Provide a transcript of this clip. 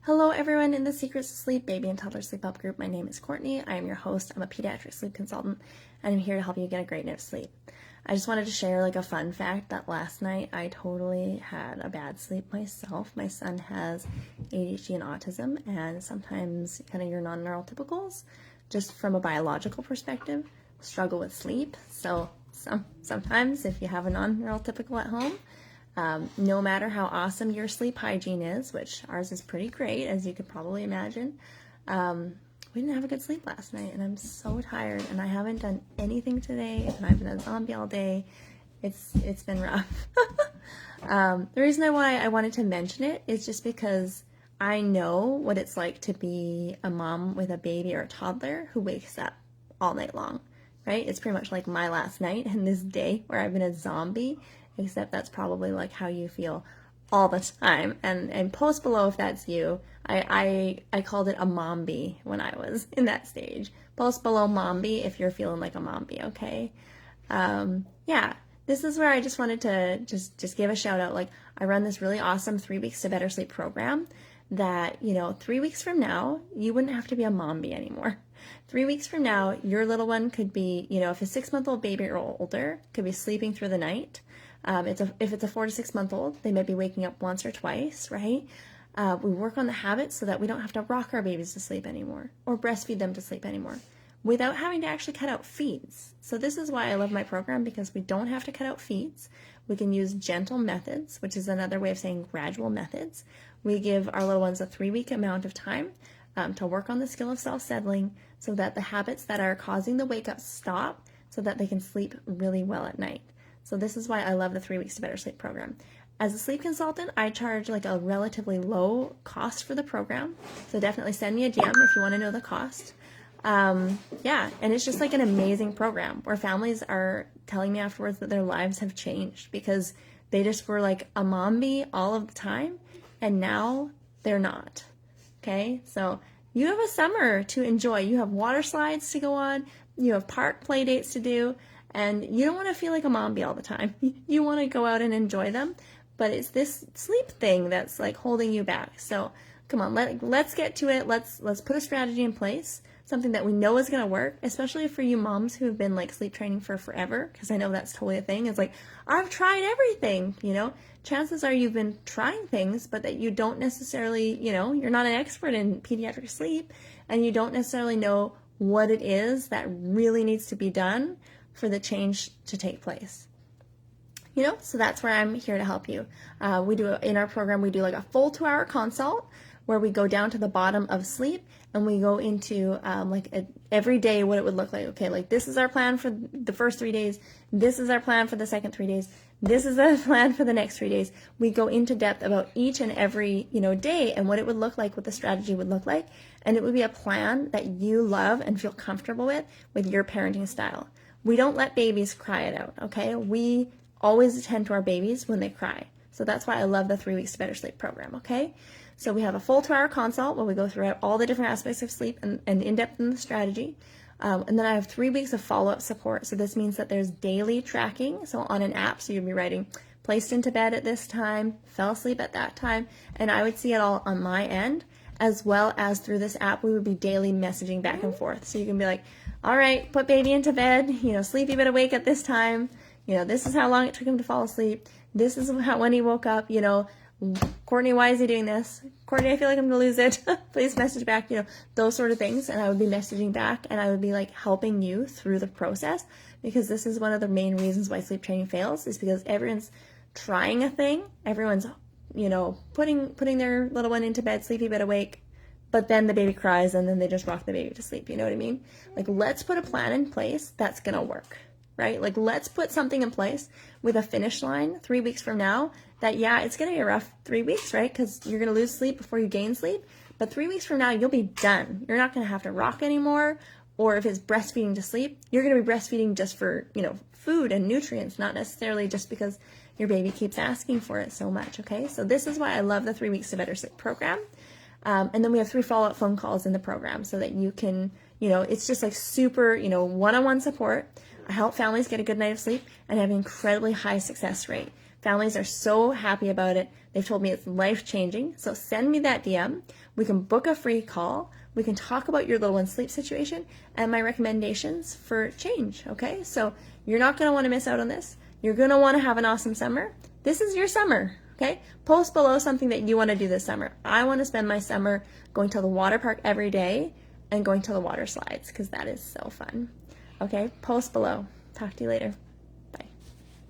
Hello everyone in the Secrets to Sleep Baby and Toddler Sleep Help Group. My name is Courtney. I am your host. I'm a pediatric sleep consultant and I'm here to help you get a great night's sleep. I just wanted to share a fun fact that last night I totally had a bad sleep myself. My son has ADHD and autism, and sometimes kind of your non-neurotypicals, just from a biological perspective, struggle with sleep. So sometimes if you have a non-neurotypical at home, no matter how awesome your sleep hygiene is, which ours is pretty great, as you could probably imagine, we didn't have a good sleep last night, and I'm so tired, and I haven't done anything today, and I've been a zombie all day. It's been rough. The reason why I wanted to mention it is just because I know what it's like to be a mom with a baby or a toddler who wakes up all night long, right? It's pretty much like my last night and this day where I've been a zombie, except that's probably like how you feel all the time. And post below if that's you. I called it a momby when I was in that stage. Post below momby if you're feeling like a momby, okay? Yeah, this is where I just wanted to just give a shout out. Like, I run this really awesome 3 weeks to better sleep program that, 3 weeks from now, you wouldn't have to be a momby anymore. 3 weeks from now, your little one could be, if a 6-month-old baby or older, could be sleeping through the night. If it's a 4 to 6 month old, they might be waking up once or twice, right? We work on the habits so that we don't have to rock our babies to sleep anymore or breastfeed them to sleep anymore without having to actually cut out feeds. So this is why I love my program, because we don't have to cut out feeds. We can use gentle methods, which is another way of saying gradual methods. We give our little ones a 3-week amount of time to work on the skill of self-settling so that the habits that are causing the wake up stop so that they can sleep really well at night. So this is why I love the 3 weeks to better sleep program. As a sleep consultant, I charge a relatively low cost for the program. So definitely send me a DM if you want to know the cost. Yeah, and it's just an amazing program where families are telling me afterwards that their lives have changed because they just were like a momby all of the time, and now they're not. Okay, so you have a summer to enjoy. You have water slides to go on. You have park play dates to do. And you don't want to feel like a momby all the time. You want to go out and enjoy them, but it's this sleep thing that's holding you back. So come on, let's get to it. Let's put a strategy in place, something that we know is going to work, especially for you moms who have been sleep training for forever, because I know that's totally a thing. It's I've tried everything, Chances are you've been trying things, but that you don't necessarily, you're not an expert in pediatric sleep, and you don't necessarily know what it is that really needs to be done for the change to take place. So that's where I'm here to help you. In our program, we do a full 2-hour consult where we go down to the bottom of sleep and we go into every day what it would look like. Okay, this is our plan for the first 3 days. This is our plan for the second 3 days. This is our plan for the next 3 days. We go into depth about each and every, day and what it would look like, what the strategy would look like. And it would be a plan that you love and feel comfortable with your parenting style. We don't let babies cry it out, okay? We always attend to our babies when they cry. So that's why I love the 3 weeks to better sleep program, okay? So we have a full 2-hour consult where we go through all the different aspects of sleep and in-depth in the strategy. And then I have 3 weeks of follow-up support. So this means that there's daily tracking. So on an app, so you'd be writing, placed into bed at this time, fell asleep at that time. And I would see it all on my end, as well as through this app, we would be daily messaging back and forth. So you can be like, all right, put baby into bed, sleepy but awake at this time. This is how long it took him to fall asleep. This is when he woke up, Courtney, why is he doing this? Courtney, I feel like I'm going to lose it. Please message back, those sort of things. And I would be messaging back and I would be helping you through the process, because this is one of the main reasons why sleep training fails, is because everyone's trying a thing. Everyone's, putting their little one into bed, sleepy but awake. But then the baby cries and then they just rock the baby to sleep. You know what I mean? Let's put a plan in place that's going to work, right? Let's put something in place with a finish line 3 weeks from now that, yeah, it's going to be a rough 3 weeks, right? Because you're going to lose sleep before you gain sleep. But 3 weeks from now, you'll be done. You're not going to have to rock anymore. Or if it's breastfeeding to sleep, you're going to be breastfeeding just for, food and nutrients, not necessarily just because your baby keeps asking for it so much, okay? So this is why I love the 3 weeks to better sleep program. And then we have 3 follow-up phone calls in the program so that you can, it's just super, one-on-one support. I help families get a good night of sleep and have an incredibly high success rate. Families are so happy about it. They've told me it's life-changing. So send me that DM. We can book a free call. We can talk about your little one's sleep situation and my recommendations for change, okay? So you're not going to want to miss out on this. You're going to want to have an awesome summer. This is your summer, okay? Post below something that you want to do this summer. I want to spend my summer going to the water park every day and going to the water slides because that is so fun. Okay, post below. Talk to you later.